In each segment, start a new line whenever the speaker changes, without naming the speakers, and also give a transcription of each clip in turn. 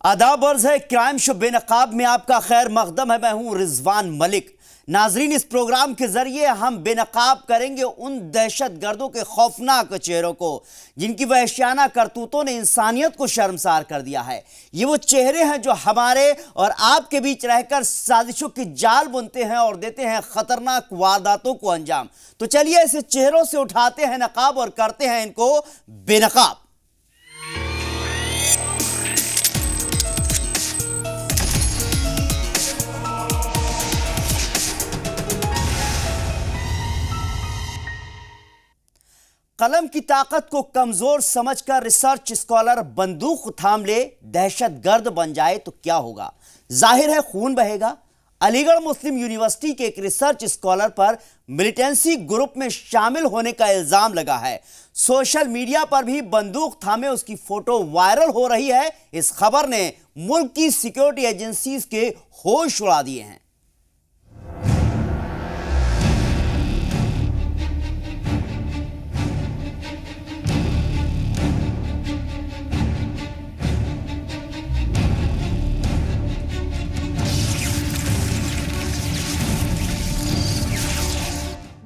आदाब अर्ज़ है क्राइम शो बेनकाब में आपका खैर मकदम है। मैं हूं रिजवान मलिक। नाजरीन, इस प्रोग्राम के जरिए हम बेनकाब करेंगे उन दहशतगर्दों के खौफनाक चेहरों को जिनकी वहशियाना करतूतों ने इंसानियत को शर्मसार कर दिया है। ये वो चेहरे हैं जो हमारे और आपके बीच रहकर साजिशों की जाल बुनते हैं और देते हैं खतरनाक वारदातों को अंजाम। तो चलिए ऐसे चेहरों से उठाते हैं नकाब और करते हैं इनको बेनकाब। कलम की ताकत को कमजोर समझकर रिसर्च स्कॉलर बंदूक थाम ले, दहशतगर्द बन जाए तो क्या होगा? जाहिर है खून बहेगा। अलीगढ़ मुस्लिम यूनिवर्सिटी के एक रिसर्च स्कॉलर पर मिलिटेंसी ग्रुप में शामिल होने का इल्जाम लगा है। सोशल मीडिया पर भी बंदूक थामे उसकी फोटो वायरल हो रही है। इस खबर ने मुल्क की सिक्योरिटी एजेंसीज के होश उड़ा दिए हैं।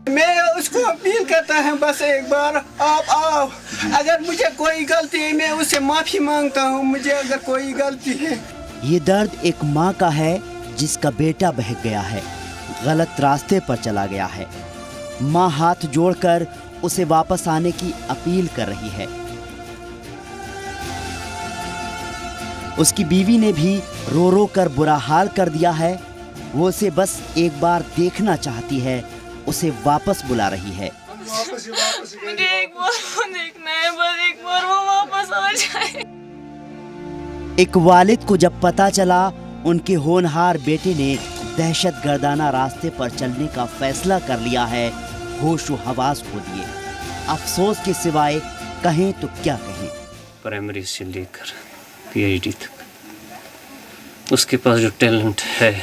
मैं उसको अपील करता हूँ, बस एक बार आप आओ। अगर मुझे कोई गलती है मैं उससे माफ़ी मांगता हूँ, मुझे अगर कोई गलती है।
ये दर्द एक माँ का है जिसका बेटा बहक गया है, गलत रास्ते पर चला गया है। माँ हाथ जोड़कर उसे वापस आने की अपील कर रही है। उसकी बीवी ने भी रो रो कर बुरा हाल कर दिया है। वो उसे बस एक बार देखना चाहती है, उसे वापस बुला रही है।
मुझे एक बार वो देखना है, बस एक बार वो वापस आ जाए।
एक वालिद को जब पता चला उनके होनहार बेटे ने दहशतगर्दाना रास्ते पर चलने का फैसला कर लिया है, होशो हवास खो दिए। अफसोस के सिवाय कहें तो क्या कहें।
प्राइमरी से लेकर पीएचडी तक उसके पास जो टैलेंट है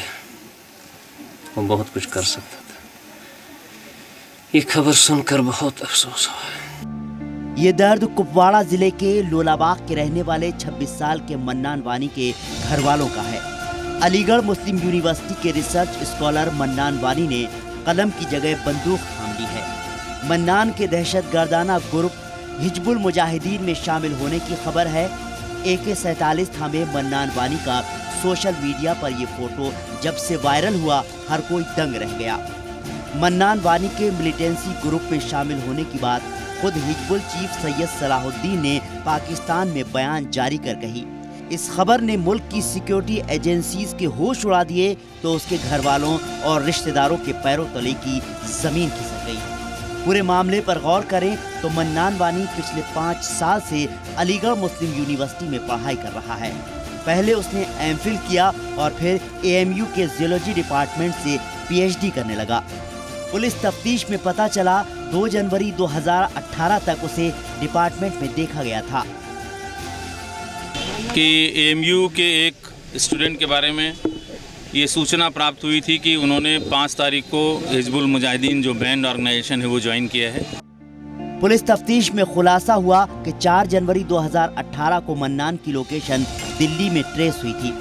वो बहुत कुछ कर सकता था। ये खबर सुनकर बहुत अफसोस हुआ।
ये दर्द कुपवाड़ा जिले के लोलाबाग के रहने वाले 26 साल के मन्नान वानी के घर वालों का है। अलीगढ़ मुस्लिम यूनिवर्सिटी के रिसर्च स्कॉलर मन्नान वानी ने कलम की जगह बंदूक थाम ली है। मन्नान के दहशतगर्दाना ग्रुप हिजबुल मुजाहिदीन में शामिल होने की खबर है। AK-47 थामे मन्नान वानी का सोशल मीडिया पर ये फोटो जब से वायरल हुआ, हर कोई दंग रह गया। मन्नान वानी के मिलिटेंसी ग्रुप में शामिल होने की बात खुद हिजबुल चीफ सैयद सलाहुद्दीन ने पाकिस्तान में बयान जारी कर कही। इस खबर ने मुल्क की सिक्योरिटी एजेंसीज के होश उड़ा दिए तो उसके घर वालों और रिश्तेदारों के पैरों तले की जमीन खिसक गई। पूरे मामले पर गौर करें तो मन्नान वानी पिछले 5 साल से अलीगढ़ मुस्लिम यूनिवर्सिटी में पढ़ाई कर रहा है। पहले उसने एमफिल किया और फिर AMU के जियोलॉजी डिपार्टमेंट से PhD करने लगा। पुलिस तफ्तीश में पता चला 2 जनवरी 2018 तक उसे डिपार्टमेंट में देखा गया था
कि AMU के एक स्टूडेंट के बारे में ये सूचना प्राप्त हुई थी कि उन्होंने 5 तारीख को हिजबुल मुजाहिदीन जो बैंड ऑर्गेनाइजेशन है वो ज्वाइन किया है।
पुलिस तफ्तीश में खुलासा हुआ कि 4 जनवरी 2018 को मन्नान की लोकेशन दिल्ली में ट्रेस हुई थी।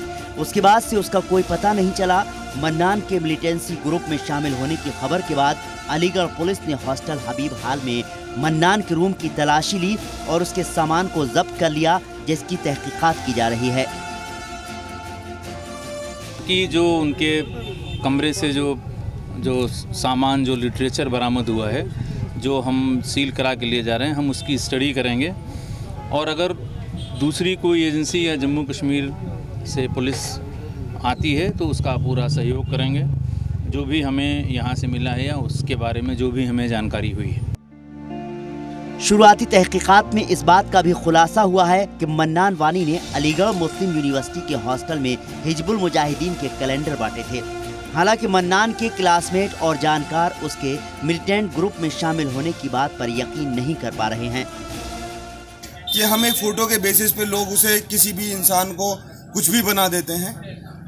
उसके बाद से उसका कोई पता नहीं चला। मन्नान के मिलिटेंसी ग्रुप में शामिल होने की खबर के बाद अलीगढ़ पुलिस ने हॉस्टल हबीब हाल में मन्नान के रूम की तलाशी ली और उसके सामान को जब्त कर लिया, जिसकी तहकीकात की जा रही है।
कि जो उनके कमरे से जो सामान, जो लिटरेचर बरामद हुआ है, जो हम सील करा के लिए जा रहे हैं, हम उसकी स्टडी करेंगे और अगर दूसरी कोई एजेंसी या जम्मू कश्मीर से पुलिस आती है तो उसका पूरा सहयोग करेंगे। जो भी हमें यहाँ से मिला है या उसके बारे में जो भी हमें जानकारी हुई है।
शुरुआती तहकीकात में इस बात का भी खुलासा हुआ है कि मन्नान वानी ने अलीगढ़ मुस्लिम यूनिवर्सिटी के हॉस्टल में हिजबुल मुजाहिदीन के कैलेंडर बांटे थे। हालांकि मन्नान के क्लासमेट और जानकार उसके मिलिटेंट ग्रुप में शामिल होने की बात पर यकीन नहीं कर पा रहे हैं
कि हमें फोटो के बेसिस पे लोग उसे किसी भी इंसान को कुछ भी बना देते हैं,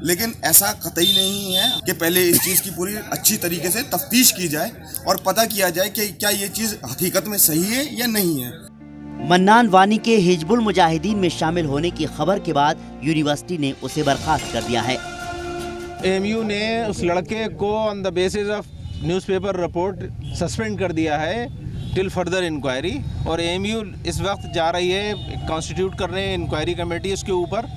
लेकिन ऐसा कतई नहीं है कि पहले इस चीज़ की पूरी अच्छी तरीके से तफ्तीश की जाए और पता किया जाए कि क्या ये चीज़ हकीकत में सही है या नहीं है।
मन्नान वानी के हिजबुल मुजाहिदीन में शामिल होने की खबर के बाद यूनिवर्सिटी ने उसे बर्खास्त कर दिया है।
AMU ने उस लड़के को on the basis of newspaper report suspend कर दिया है टिल फर्दर इंक्वायरी, और AMU इस वक्त जा रही है कॉन्स्टिट्यूट कर रहे हैं इंक्वायरी कमेटी उसके ऊपर,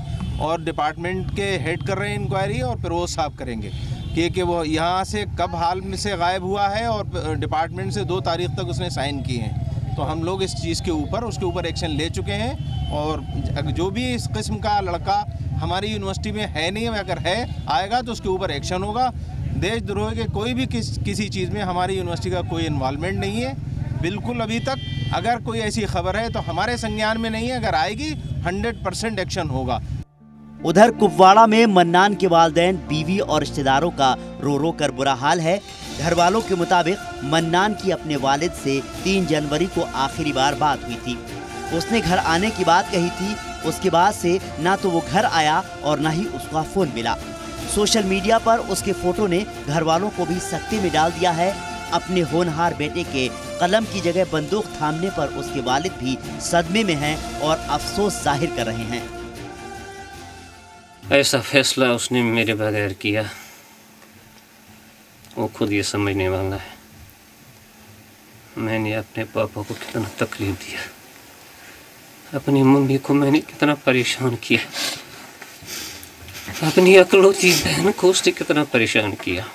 और डिपार्टमेंट के हेड कर रहे हैं इंक्वायरी, और फिर वो साफ करेंगे कि वो यहाँ से कब हाल में से गायब हुआ है, और डिपार्टमेंट से 2 तारीख तक उसने साइन किए हैं। तो हम लोग इस चीज़ के ऊपर उसके ऊपर एक्शन ले चुके हैं, और जो भी इस किस्म का लड़का हमारी यूनिवर्सिटी में है नहीं, अगर है आएगा तो उसके ऊपर एक्शन होगा। देशद्रोह के कोई भी किसी चीज़ में हमारी यूनिवर्सिटी का कोई इन्वॉल्वमेंट नहीं है, बिल्कुल अभी तक। अगर कोई ऐसी खबर है तो हमारे संज्ञान में नहीं है, अगर आएगी 100% एक्शन होगा।
उधर कुपवाड़ा में मन्नान के वालिदैन, बीवी और रिश्तेदारों का रो रो कर बुरा हाल है। घर वालों के मुताबिक मन्नान की अपने वालिद से 3 जनवरी को आखिरी बार बात हुई थी। उसने घर आने की बात कही थी। उसके बाद से ना तो वो घर आया और ना ही उसका फोन मिला। सोशल मीडिया पर उसके फोटो ने घर वालों को भी सख्ती में डाल दिया है। अपने होनहार बेटे के कलम की जगह बंदूक थामने पर उसके वालिद भी सदमे में हैं और अफसोस जाहिर कर रहे हैं।
ऐसा फैसला उसने मेरे बगैर किया, वो खुद ये समझने वाला है। मैंने अपने पापा को कितना तकलीफ दिया, अपनी मम्मी को मैंने कितना परेशान किया, अपनी अकलौती बहन को उसने कितना परेशान किया।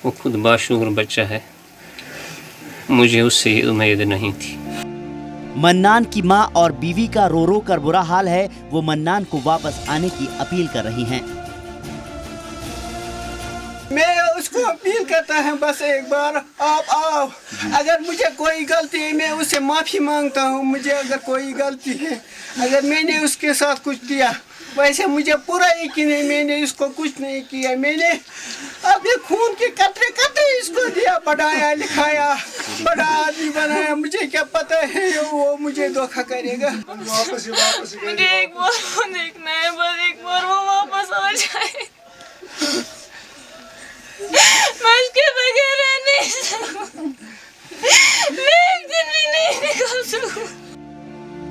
वो खुद बाशूर बच्चा है, मुझे उससे ये उम्मीद नहीं थी।
मन्नान की मां और बीवी का रो रो कर बुरा हाल है। वो मन्नान को वापस आने की अपील कर रही हैं।
मैं उसको अपील करता हूँ, बस एक बार आप आओ। अगर मुझे कोई गलती है मैं उससे माफ़ी मांगता हूँ। मुझे अगर कोई गलती है, अगर मैंने उसके साथ कुछ किया, वैसे मुझे पूरा यकीन है मैंने इसको कुछ नहीं किया। मैंने अपने खून के कतरे कतरे इसको दिया, पढ़ाया लिखाया, बड़ा आदमी बनाया। मुझे क्या पता है वो मुझे धोखा करेगा।
मुझे एक बार वो देखना है, बस एक बार वो वापस आ जाए। मैं उसके बगैर रह नहीं सकूं, मैं एक दिन भी नहीं निकल सकूं।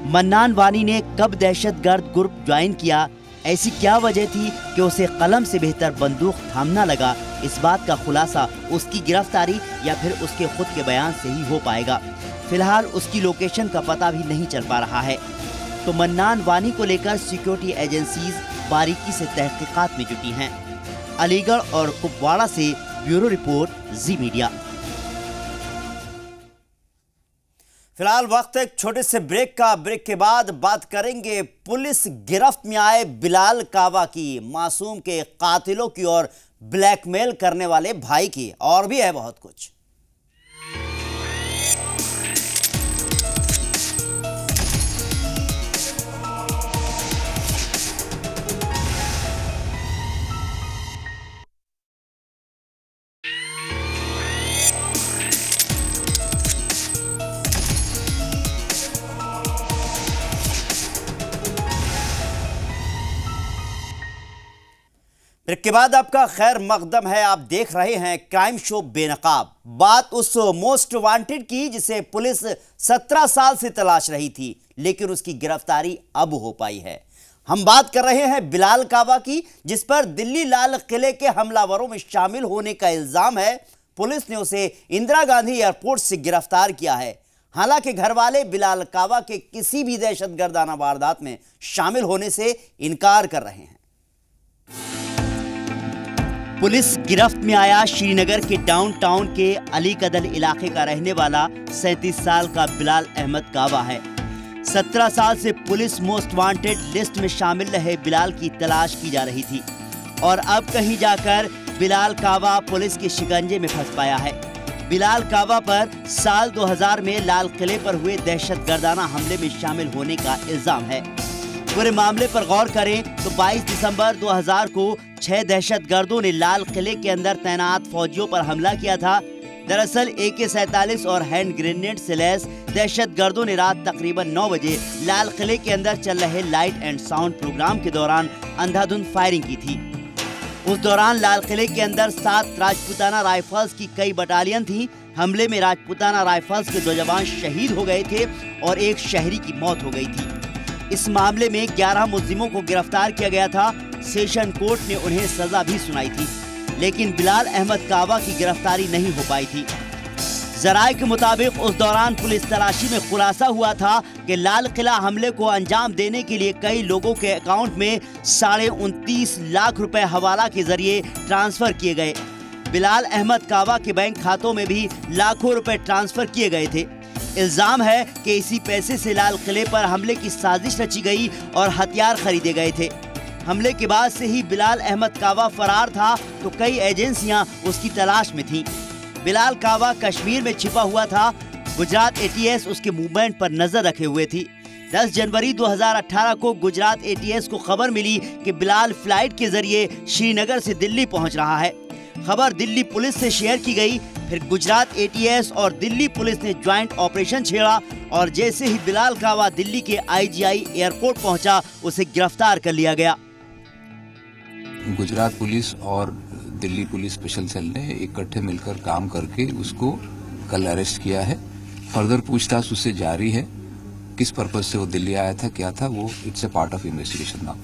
मन्नान वानी ने कब दहशतगर्द ग्रुप ज्वाइन किया, ऐसी क्या वजह थी कि उसे कलम से बेहतर बंदूक थामना लगा? इस बात का खुलासा उसकी गिरफ्तारी या फिर उसके खुद के बयान से ही हो पाएगा। फिलहाल उसकी लोकेशन का पता भी नहीं चल पा रहा है। तो मन्नान वानी को लेकर सिक्योरिटी एजेंसीज बारीकी से तहकीकात में जुटी हैं। अलीगढ़ और कुपवाड़ा से ब्यूरो रिपोर्ट, जी मीडिया। फिलहाल वक्त एक छोटे से ब्रेक का। ब्रेक के बाद बात करेंगे पुलिस गिरफ्त में आए बिलाल कावा की, मासूम के कातिलों की और ब्लैकमेल करने वाले भाई की, और भी है बहुत कुछ। ब्रेक के बाद आपका खैर मकदम है। आप देख रहे हैं क्राइम शो बेनकाब। बात उस मोस्ट वांटेड की जिसे पुलिस 17 साल से तलाश रही थी, लेकिन उसकी गिरफ्तारी अब हो पाई है। हम बात कर रहे हैं बिलाल कावा की, जिस पर दिल्ली लाल किले के हमलावरों में शामिल होने का इल्जाम है। पुलिस ने उसे इंदिरा गांधी एयरपोर्ट से गिरफ्तार किया है। हालांकि घर वाले बिलाल कावा के किसी भी दहशतगर्दाना वारदात में शामिल होने से इनकार कर रहे हैं। पुलिस गिरफ्त में आया श्रीनगर के डाउनटाउन के अली कदल इलाके का रहने वाला 37 साल का बिलाल अहमद कावा है। 17 साल से पुलिस मोस्ट वांटेड लिस्ट में शामिल रहे बिलाल की तलाश की जा रही थी, और अब कहीं जाकर बिलाल कावा पुलिस के शिकंजे में फंस पाया है। बिलाल कावा पर साल 2000 में लाल किले पर हुए दहशतगर्दाना हमले में शामिल होने का इल्जाम है। पूरे मामले पर गौर करें तो 22 दिसंबर 2000 को 6 दहशतगर्दों ने लाल किले के अंदर तैनात फौजियों पर हमला किया था। दरअसल AK-47 और हैंड ग्रेनेड से लैस दहशतगर्दों ने रात तकरीबन 9 बजे लाल किले के अंदर चल रहे लाइट एंड साउंड प्रोग्राम के दौरान अंधाधुंध फायरिंग की थी। उस दौरान लाल किले के अंदर 7 राजपूताना राइफल्स की कई बटालियन थी। हमले में राजपूताना राइफल्स के 2 जवान शहीद हो गए थे और एक शहरी की मौत हो गई थी। इस मामले में 11 मुलजिमों को गिरफ्तार किया गया था। सेशन कोर्ट ने उन्हें सजा भी सुनाई थी, लेकिन बिलाल अहमद कावा की गिरफ्तारी नहीं हो पाई थी। जराये के मुताबिक उस दौरान पुलिस तलाशी में खुलासा हुआ था कि लाल किला हमले को अंजाम देने के लिए कई लोगों के अकाउंट में 29.5 लाख रुपए हवाला के जरिए ट्रांसफर किए गए। बिलाल अहमद कावा के बैंक खातों में भी लाखों रुपए ट्रांसफर किए गए थे। इल्जाम है कि इसी पैसे से लाल किले पर हमले की साजिश रची गई और हथियार खरीदे गए थे। हमले के बाद से ही बिलाल अहमद कावा फरार था तो कई एजेंसियां उसकी तलाश में थीं। बिलाल कावा कश्मीर में छिपा हुआ था। गुजरात एटीएस उसके मूवमेंट पर नजर रखे हुए थी। 10 जनवरी 2018 को गुजरात एटीएस को खबर मिली कि बिलाल फ्लाइट के जरिए श्रीनगर से दिल्ली पहुंच रहा है। खबर दिल्ली पुलिस से शेयर की गई। फिर गुजरात एटीएस और दिल्ली पुलिस ने ज्वाइंट ऑपरेशन छेड़ा और जैसे ही बिलाल कावा दिल्ली के आईजीआई एयरपोर्ट पहुंचा, उसे गिरफ्तार कर लिया गया।
गुजरात पुलिस और दिल्ली पुलिस स्पेशल सेल ने इकट्ठे मिलकर काम करके उसको कल अरेस्ट किया है। फर्दर पूछताछ उससे जारी है। किस पर्पज से वो दिल्ली आया था, क्या था, वो it's a part of investigation now.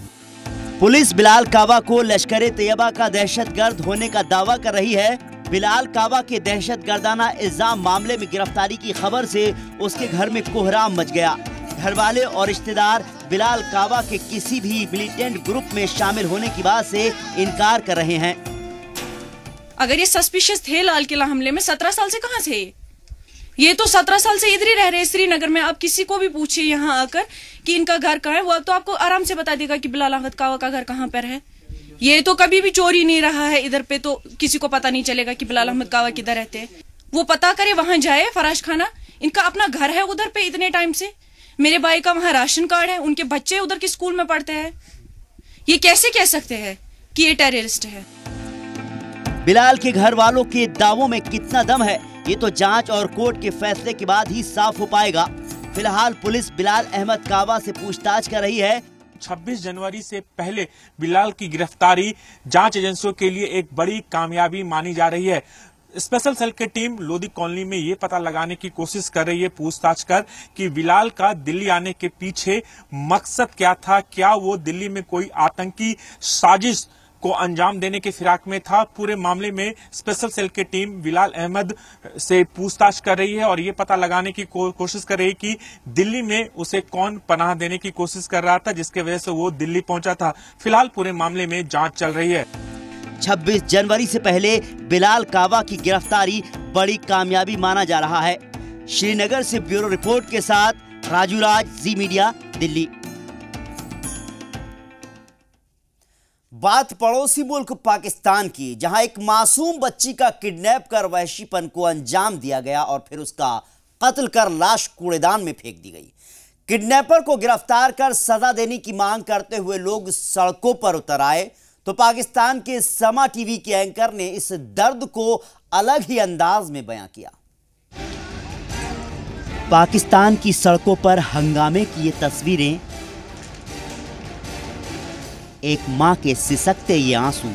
Police Bilal कावा को लश्कर-ए तैयबा का दहशतगर्द होने का दावा कर रही है। बिलाल कावा के दहशतगर्दाना इल्जाम मामले में गिरफ्तारी की खबर से उसके घर में कोहराम मच गया। घर वाले और रिश्तेदार बिलाल कावा के किसी भी मिलिटेंट ग्रुप में शामिल होने की बात से इनकार कर रहे हैं।
अगर ये सस्पिशियस थे लाल किला हमले में, 17 साल से कहाँ थे ये? तो 17 साल से इधर ही रह रहे हैं श्रीनगर में। आप किसी को भी पूछिए यहाँ आकर कि इनका घर कहाँ है, वो तो आपको आराम से बता देगा कि बिलाल अहमद कावा का घर कहाँ पर है। ये तो कभी भी चोरी नहीं रहा है इधर पे, तो किसी को पता नहीं चलेगा कि बिलाल अहमद कावा किधर रहते हैं। वो पता करे, वहां जाए फराश खाना, इनका अपना घर है उधर पे इतने टाइम से। मेरे भाई का वहां राशन कार्ड है, उनके बच्चे उधर के स्कूल में पढ़ते हैं। ये कैसे कह सकते हैं कि ये टेररिस्ट है?
बिलाल के घर वालों के दावों में कितना दम है, ये तो जांच और कोर्ट के फैसले के बाद ही साफ हो पाएगा। फिलहाल पुलिस बिलाल अहमद कावा से पूछताछ कर रही है।
26 जनवरी से पहले बिलाल की गिरफ्तारी जांच एजेंसियों के लिए एक बड़ी कामयाबी मानी जा रही है। स्पेशल सेल की टीम लोधी कॉलोनी में ये पता लगाने की कोशिश कर रही है, पूछताछ कर, कि बिलाल का दिल्ली आने के पीछे मकसद क्या था। क्या वो दिल्ली में कोई आतंकी साजिश को अंजाम देने के फिराक में था? पूरे मामले में स्पेशल सेल की टीम बिलाल अहमद से पूछताछ कर रही है और ये पता लगाने की कोशिश कर रही है कि दिल्ली में उसे कौन पनाह देने की कोशिश कर रहा था, जिसके वजह से वो दिल्ली पहुंचा था। फिलहाल पूरे मामले में जांच चल रही है।
26 जनवरी से पहले बिलाल कावा की गिरफ्तारी बड़ी कामयाबी माना जा रहा है। श्रीनगर से ब्यूरो रिपोर्ट के साथ राजू राज, जी मीडिया, दिल्ली। बात पड़ोसी मुल्क पाकिस्तान की, जहां एक मासूम बच्ची का किडनैप कर वहशीपन को अंजाम दिया गया और फिर उसका कत्ल कर लाश कूड़ेदान में फेंक दी गई। किडनैपर को गिरफ्तार कर सजा देने की मांग करते हुए लोग सड़कों पर उतर आए तो पाकिस्तान के समा टीवी के एंकर ने इस दर्द को अलग ही अंदाज में बयां किया। पाकिस्तान की सड़कों पर हंगामे की ये तस्वीरें, एक मां के सिसकते ये आंसू,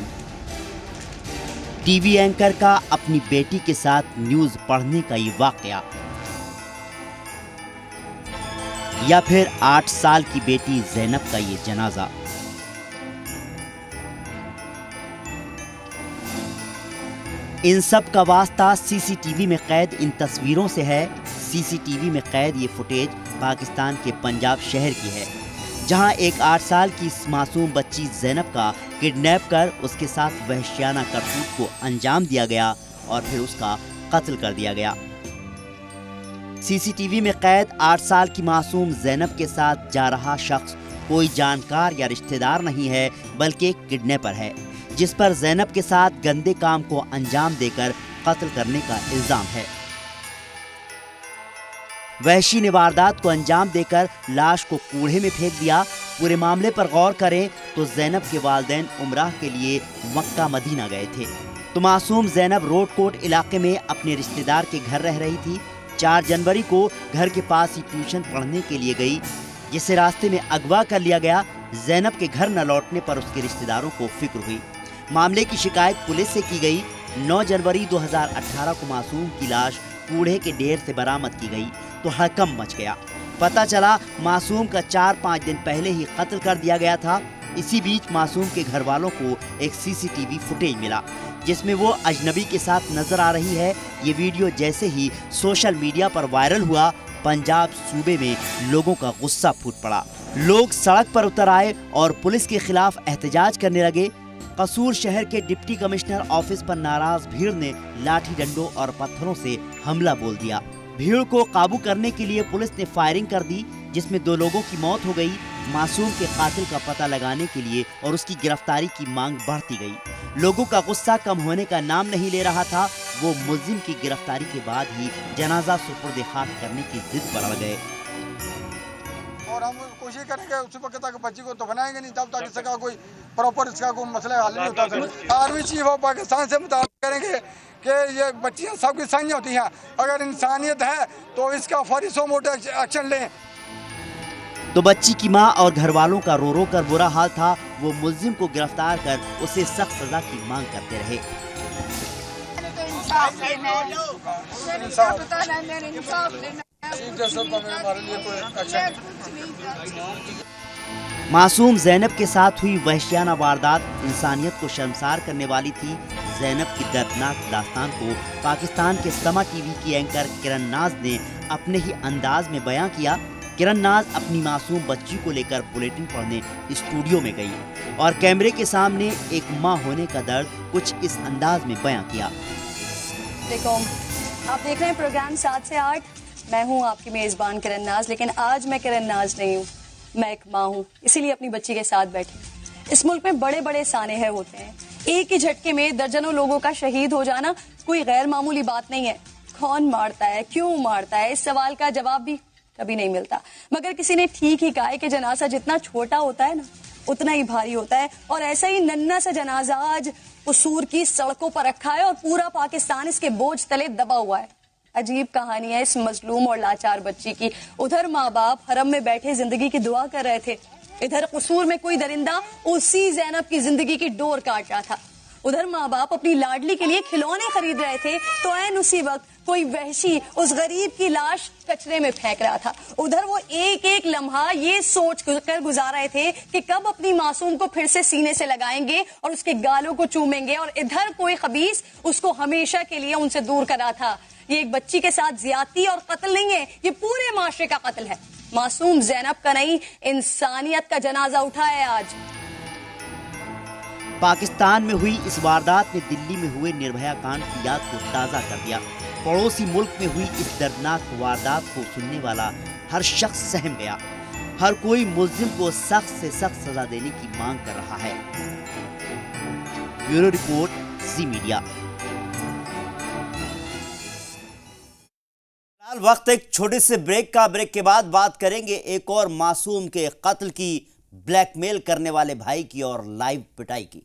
टीवी एंकर का अपनी बेटी के साथ न्यूज पढ़ने का ये वाकया, या फिर 8 साल की बेटी ज़ैनब का ये जनाजा। इन सब का वास्ता सीसीटीवी में कैद इन तस्वीरों से है। सीसीटीवी में कैद ये फुटेज पाकिस्तान के पंजाब शहर की है, जहां एक 8 साल की मासूम बच्ची ज़ैनब का किडनैप कर उसके साथ वहशियाना करतूत को अंजाम दिया गया और फिर उसका कत्ल कर दिया गया। सीसीटीवी में कैद 8 साल की मासूम ज़ैनब के साथ जा रहा शख्स कोई जानकार या रिश्तेदार नहीं है, बल्कि एक किडनैपर है, जिस पर ज़ैनब के साथ गंदे काम को अंजाम देकर कत्ल करने का इल्जाम है। वहशी ने वारदात को अंजाम देकर लाश को कूड़े में फेंक दिया। पूरे मामले पर गौर करें तो ज़ैनब के वालिदैन उमराह के लिए मक्का मदीना गए थे, तो मासूम ज़ैनब रोडकोट इलाके में अपने रिश्तेदार के घर रह रही थी। 4 जनवरी को घर के पास ही ट्यूशन पढ़ने के लिए गई, जिसे रास्ते में अगवा कर लिया गया। ज़ैनब के घर न लौटने पर उसके रिश्तेदारों को फिक्र हुई। मामले की शिकायत पुलिस से की गई। 9 जनवरी 2018 को मासूम की लाश कूड़े के ढेर से बरामद की गई तो हड़कंप मच गया। पता चला मासूम का 4-5 दिन पहले ही कत्ल कर दिया गया था। इसी बीच मासूम के घर वालों को एक सीसीटीवी फुटेज मिला जिसमें वो अजनबी के साथ नजर आ रही है। ये वीडियो जैसे ही सोशल मीडिया पर वायरल हुआ, पंजाब सूबे में लोगों का गुस्सा फूट पड़ा। लोग सड़क पर उतर आए और पुलिस के खिलाफ एहतजाज करने लगे। कसूर शहर के डिप्टी कमिश्नर ऑफिस पर नाराज भीड़ ने लाठी डंडों और पत्थरों से हमला बोल दिया। भीड़ को काबू करने के लिए पुलिस ने फायरिंग कर दी जिसमें 2 लोगों की मौत हो गई। मासूम के कातिल का पता लगाने के लिए और उसकी गिरफ्तारी की मांग बढ़ती गई। लोगों का गुस्सा कम होने का नाम नहीं ले रहा था। वो मुलजिम की गिरफ्तारी के बाद ही जनाजा सुपुर्द खाक करने की जिद पर अड़ गए।
और हम कोशिश करेंगे उस वक्त तक बच्ची को तो बनाएंगे नहीं, तब तक इसका कोई प्रॉपर इसका कोई मसला हल नहीं होता है। आर्मी चीफ ऑफ पाकिस्तान से मुताबिक करेंगे कि ये बच्चियां सबकी सही होती हैं, अगर इंसानियत है तो इसका फौरी सो मोटो एक्शन लें।
तो बच्ची की मां और घर वालों का रो रो कर बुरा हाल था। वो मुलजिम को गिरफ्तार कर उसे सख्त सजा की मांग करते रहे। मासूम जैनब के साथ हुई वहशियाना वारदात इंसानियत को शर्मसार करने वाली थी। जैनब की दर्दनाक दास्तान को पाकिस्तान के समा टीवी की एंकर किरण नाज ने अपने ही अंदाज में बयां किया। किरण नाज अपनी मासूम बच्ची को लेकर बुलेटिन पढ़ने स्टूडियो में गई और कैमरे के सामने एक मां होने का दर्द कुछ इस अंदाज में बयां किया।
आप देख रहे हैं प्रोग्राम 7 से 8। मैं हूं आपकी मेजबान किरण नाज, लेकिन आज मैं किरण नाज नहीं हूं, मैं एक मां हूं, इसीलिए अपनी बच्ची के साथ बैठी। इस मुल्क में बड़े बड़े सानेहे होते हैं, एक ही झटके में दर्जनों लोगों का शहीद हो जाना कोई गैर मामूली बात नहीं है। कौन मारता है, क्यों मारता है, इस सवाल का जवाब भी कभी नहीं मिलता। मगर किसी ने ठीक ही कहा है कि जनाजा जितना छोटा होता है ना उतना ही भारी होता है, और ऐसा ही नन्ना सा जनाजा आज कसूर की सड़कों पर रखा है और पूरा पाकिस्तान इसके बोझ तले दबा हुआ है। अजीब कहानी है इस मजलूम और लाचार बच्ची की। उधर माँ बाप हरम में बैठे जिंदगी की दुआ कर रहे थे, इधर कसूर में कोई दरिंदा उसी जैनब की जिंदगी की डोर काट रहा था। उधर माँ बाप अपनी लाडली के लिए खिलौने खरीद रहे थे तो ऐन उसी वक्त कोई वहशी उस गरीब की लाश कचरे में फेंक रहा था। उधर वो एक एक लम्हा ये सोच कर गुजार रहे थे कि कब अपनी मासूम को फिर से सीने से लगाएंगे और उसके गालों को चूमेंगे, और इधर कोई खबीस उसको हमेशा के लिए उनसे दूर कर रहा था। ये एक बच्ची के साथ ज्यादती और कत्ल नहीं है, ये पूरे माशरे का कत्ल है। मासूम जैनब का नहीं, इंसानियत का जनाजा उठा है आज।
पाकिस्तान में हुई इस वारदात ने दिल्ली में हुए निर्भया कांड की याद को ताज़ा कर दिया। पड़ोसी मुल्क में हुई इस दर्दनाक वारदात को सुनने वाला हर शख्स सहम गया। हर कोई मुलजिम को सख्त से सख्त सजा देने की मांग कर रहा है। ब्यूरो रिपोर्ट, जी मीडिया। वक्त एक छोटे से ब्रेक का। ब्रेक के बाद बात करेंगे एक और मासूम के कत्ल की, ब्लैकमेल करने वाले भाई की और लाइव पिटाई की।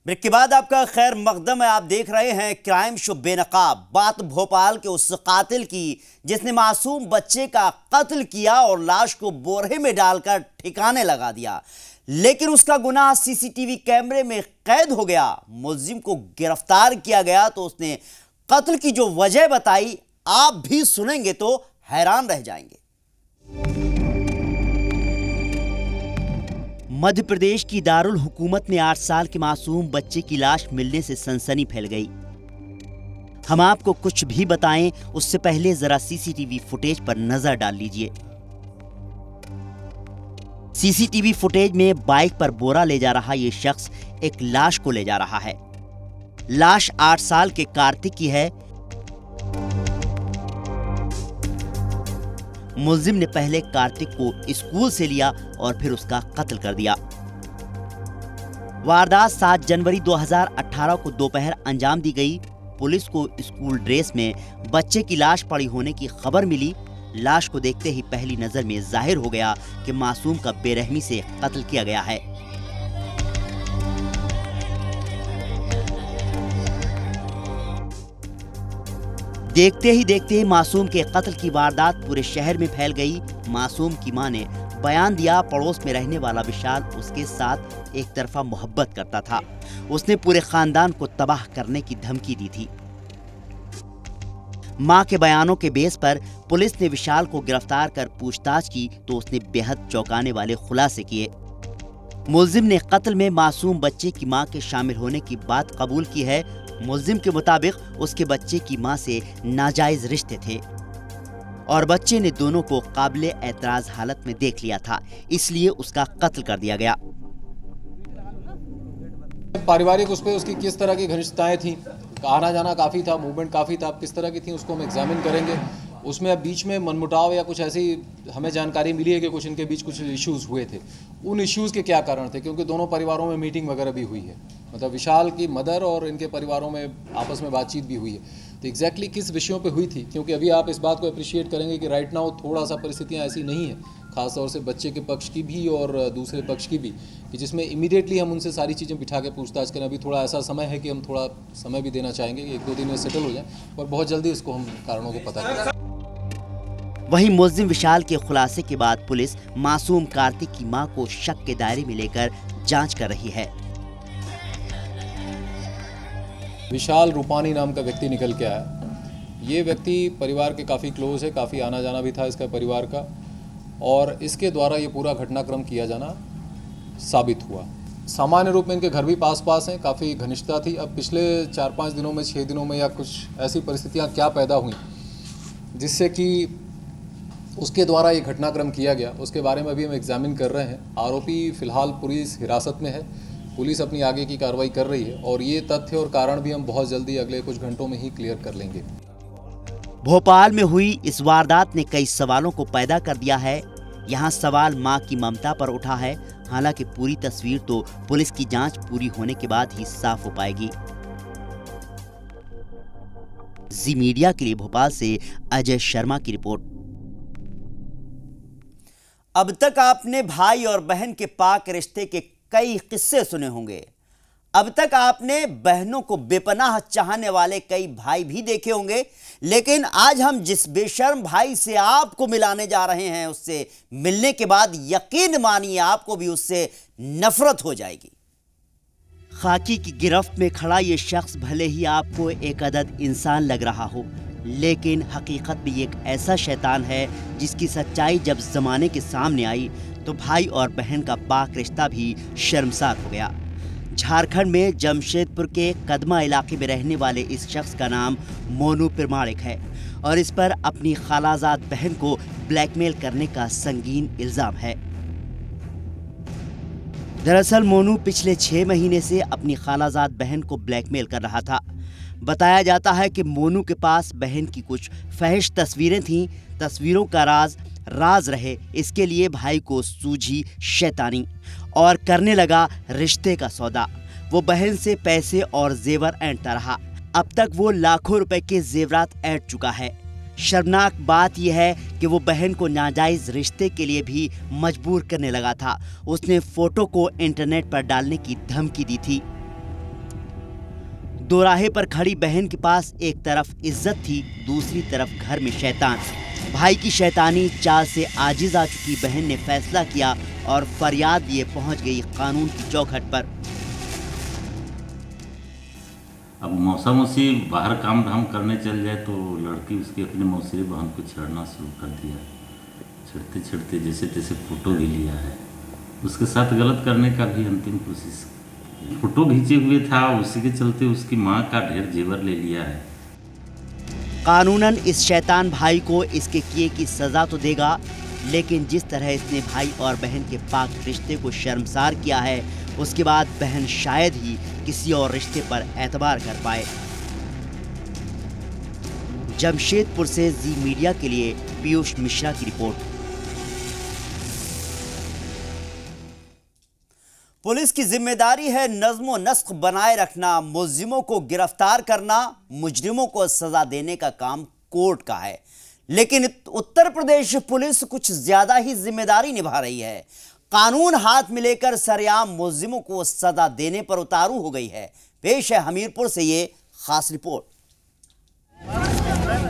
ब्रेक के बाद आपका खैर मकदम है। आप देख रहे हैं क्राइम शो बेनकाब। बात भोपाल के उस कातिल की जिसने मासूम बच्चे का कत्ल किया और लाश को बोरे में डालकर ठिकाने लगा दिया, लेकिन उसका गुनाह सीसीटीवी कैमरे में कैद हो गया। मुलजिम को गिरफ्तार किया गया तो उसने कत्ल की जो वजह बताई, आप भी सुनेंगे तो हैरान रह जाएंगे। मध्य प्रदेश की दारुल हुकूमत में 8 साल के मासूम बच्चे की लाश मिलने से सनसनी फैल गई। हम आपको कुछ भी बताएं उससे पहले जरा सीसीटीवी फुटेज पर नजर डाल लीजिए। सीसीटीवी फुटेज में बाइक पर बोरा ले जा रहा यह शख्स एक लाश को ले जा रहा है। लाश 8 साल के कार्तिक की है। मुलजिम ने पहले कार्तिक को स्कूल से लिया और फिर उसका कत्ल कर दिया। वारदात 7 जनवरी 2018 को दोपहर अंजाम दी गई। पुलिस को स्कूल ड्रेस में बच्चे की लाश पड़ी होने की खबर मिली। लाश को देखते ही पहली नजर में जाहिर हो गया कि मासूम का बेरहमी से कत्ल किया गया है। देखते ही देखते मासूम के कत्ल की वारदात पूरे शहर में फैल गई। मासूम की मां ने बयान दिया, पड़ोस में रहने वाला विशाल उसके साथ एक तरफा मोहब्बत करता था। उसने पूरे खानदान को तबाह करने की धमकी दी थी। मां के बयानों के बेस पर पुलिस ने विशाल को गिरफ्तार कर पूछताछ की तो उसने बेहद चौंकाने वाले खुलासे किए। मुलजिम ने कत्ल में मासूम बच्चे की मां के शामिल होने की बात कबूल की है। मुलजिम के मुताबिक उसके बच्चे की मां से नाजायज रिश्ते थे और बच्चे ने दोनों को काबिले एतराज हालत में देख लिया था, इसलिए उसका कत्ल कर दिया गया।
पारिवारिक उस पे उसकी किस तरह की घनिष्ठताएं थी, आना जाना काफ़ी था, मूवमेंट काफ़ी था, किस तरह की थी उसको हम एग्जामिन करेंगे। उसमें अब बीच में मनमुटाव या कुछ ऐसी हमें जानकारी मिली है कि कुछ इनके बीच कुछ इश्यूज़ हुए थे। उन इश्यूज़ के क्या कारण थे, क्योंकि दोनों परिवारों में मीटिंग वगैरह भी हुई है, मतलब विशाल की मदर और इनके परिवारों में आपस में बातचीत भी हुई है। तो एग्जैक्टली किस विषयों पे हुई थी, क्योंकि अभी आप इस बात को अप्रिशिएट करेंगे कि राइट नाउ थोड़ा सा परिस्थितियाँ ऐसी नहीं है, खासतौर से बच्चे के पक्ष की भी और दूसरे पक्ष की भी, कि जिसमें इमीडिएटली हम उनसे सारी चीज़ें बिठा के पूछताछ करें। अभी थोड़ा ऐसा समय है कि हम थोड़ा समय भी देना चाहेंगे, 1-2 दिन में सेटल हो जाए और बहुत जल्दी इसको हम कारणों को पता करें।
वहीं मुलजिम विशाल के खुलासे के बाद पुलिस मासूम कार्तिक की मां को शक के दायरे में लेकर जांच कर रही है।
विशाल रूपानी नाम का व्यक्ति निकल के आया। ये व्यक्ति परिवार के काफ़ी क्लोज है, काफ़ी आना जाना भी था इसका परिवार का, और इसके द्वारा ये पूरा घटनाक्रम किया जाना साबित हुआ। सामान्य रूप में इनके घर भी पास पास हैं, काफ़ी घनिष्ठता थी। अब पिछले 4-5 दिनों में, 6 दिनों में या कुछ ऐसी परिस्थितियाँ क्या पैदा हुई जिससे कि उसके द्वारा ये घटनाक्रम किया गया, उसके बारे में अभी हम एग्जामिन कर रहे हैं। आरोपी फ़िलहाल पुलिस हिरासत में है, पुलिस अपनी आगे की कार्रवाई कर रही है और ये तथ्य और कारण भी हम बहुत जल्दी अगले कुछ घंटों में ही क्लियर कर लेंगे।
भोपाल में हुई इस वारदात ने कई सवालों को पैदा कर दिया है। यहाँ सवाल मां की ममता पर उठा है, हालांकि पूरी तस्वीर तो पुलिस की जांच पूरी होने के बाद ही साफ हो पाएगी। जी मीडिया के लिए भोपाल से अजय शर्मा की रिपोर्ट। अब तक आपने भाई और बहन के पाक रिश्ते के कई किस्से सुने होंगे। अब तक आपने बहनों को बेपनाह चाहने वाले कई भाई भी देखे होंगे, लेकिन आज हम जिस बेशर्म भाई से आपको मिलाने जा रहे हैं, उससे मिलने के बाद यकीन मानिए आपको भी उससे नफरत हो जाएगी। खाकी की गिरफ्त में खड़ा ये शख्स भले ही आपको एक अदद इंसान लग रहा हो, लेकिन हकीकत में एक ऐसा शैतान है जिसकी सच्चाई जब जमाने के सामने आई तो भाई और बहन का पाक रिश्ता भी शर्मसार हो गया। झारखंड में जमशेदपुर के कदमा इलाके में रहने वाले इस शख्स का नाम मोनू प्रमाणिक है और इस पर अपनी खालाजाद बहन को ब्लैकमेल करने का संगीन इल्जाम है। दरअसल मोनू पिछले 6 महीने से अपनी खालाजाद बहन को ब्लैकमेल कर रहा था। बताया जाता है कि मोनू के पास बहन की कुछ फहिश तस्वीरें थीं। तस्वीरों का राज रहे, इसके लिए भाई को सूझी शैतानी और करने लगा रिश्ते का सौदा। वो बहन से पैसे और जेवर ऐंठता रहा। अब तक वो लाखों रुपए के जेवरात ऐंठ चुका है। शर्मनाक बात यह है कि वो बहन को नाजायज रिश्ते के लिए भी मजबूर करने लगा था। उसने फोटो को इंटरनेट पर डालने की धमकी दी थी। दोराहे पर खड़ी बहन के पास एक तरफ इज्जत थी, दूसरी तरफ घर में शैतान। भाई की शैतानी चाल से आजिज आ चुकी बहन ने फैसला किया और फरियाद लिए पहुंच गई कानून की चौखट पर।
अब मौसा मौसी बाहर काम धाम करने चल जाए तो लड़की उसकी अपने मौसी बहन को छेड़ना शुरू कर दिया। छेड़ते छेड़ते जैसे तैसे फोटो भी लिया है, उसके साथ गलत करने का भी अंतिम कोशिश। फोटो खींचे हुए था, उसी के चलते उसकी मां का ढेर जेवर ले लिया है।
कानूनन इस शैतान भाई को इसके किए की सजा तो देगा, लेकिन जिस तरह इसने भाई और बहन के पाक रिश्ते को शर्मसार किया है, उसके बाद बहन शायद ही किसी और रिश्ते पर एतबार कर पाए। जमशेदपुर से जी मीडिया के लिए पीयूष मिश्रा की रिपोर्ट। पुलिस की जिम्मेदारी है नज्म नस्क बनाए रखना, मुलजिमों को गिरफ्तार करना, मुजरिमों को सजा देने का काम कोर्ट का है। लेकिन उत्तर प्रदेश पुलिस कुछ ज्यादा ही जिम्मेदारी निभा रही है। कानून हाथ में लेकर सरेआम मुलजिमों को सजा देने पर उतारू हो गई है। पेश है हमीरपुर से ये खास रिपोर्ट।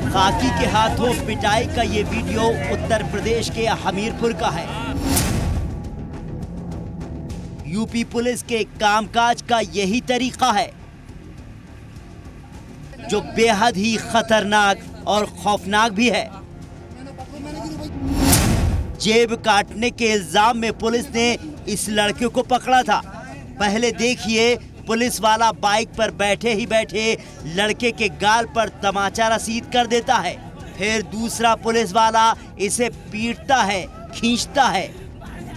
खाकी के हाथों पिटाई का ये वीडियो उत्तर प्रदेश के हमीरपुर का है। यूपी पुलिस के कामकाज का यही तरीका है जो बेहद ही खतरनाक और खौफनाक भी है। जेब काटने के इल्जाम में पुलिस ने इस लड़के को पकड़ा था। पहले देखिए, पुलिस वाला बाइक पर बैठे ही बैठे लड़के के गाल पर तमाचा रसीद कर देता है। फिर दूसरा पुलिस वाला इसे पीटता है, खींचता है।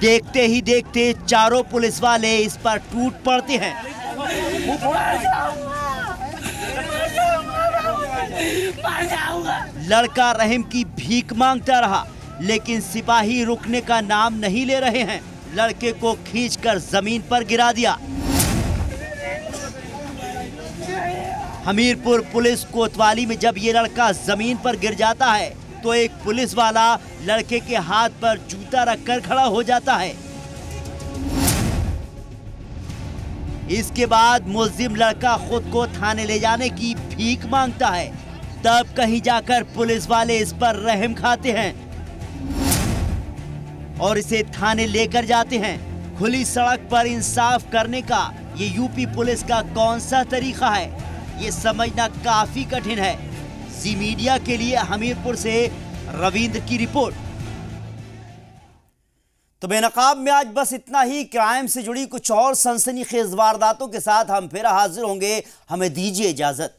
देखते ही देखते चारों पुलिस वाले इस पर टूट पड़ते हैं। लड़का रहम की भीख मांगता रहा, लेकिन सिपाही रुकने का नाम नहीं ले रहे हैं। लड़के को खींचकर जमीन पर गिरा दिया। हमीरपुर पुलिस कोतवाली में जब ये लड़का जमीन पर गिर जाता है तो एक पुलिस वाला लड़के के हाथ पर जूता रखकर खड़ा हो जाता है। इसके बाद मुलजिम लड़का खुद को थाने ले जाने की भीख मांगता है। तब कहीं जाकर पुलिस वाले इस पर रहम खाते हैं और इसे थाने लेकर जाते हैं। खुली सड़क पर इंसाफ करने का ये यूपी पुलिस का कौन सा तरीका है, ये समझना काफी कठिन है। जी मीडिया के लिए हमीरपुर से रविंद्र की रिपोर्ट। तो बेनकाब में आज बस इतना ही। क्राइम से जुड़ी कुछ और सनसनीखेज वारदातों के साथ हम फिर हाजिर होंगे। हमें दीजिए इजाजत।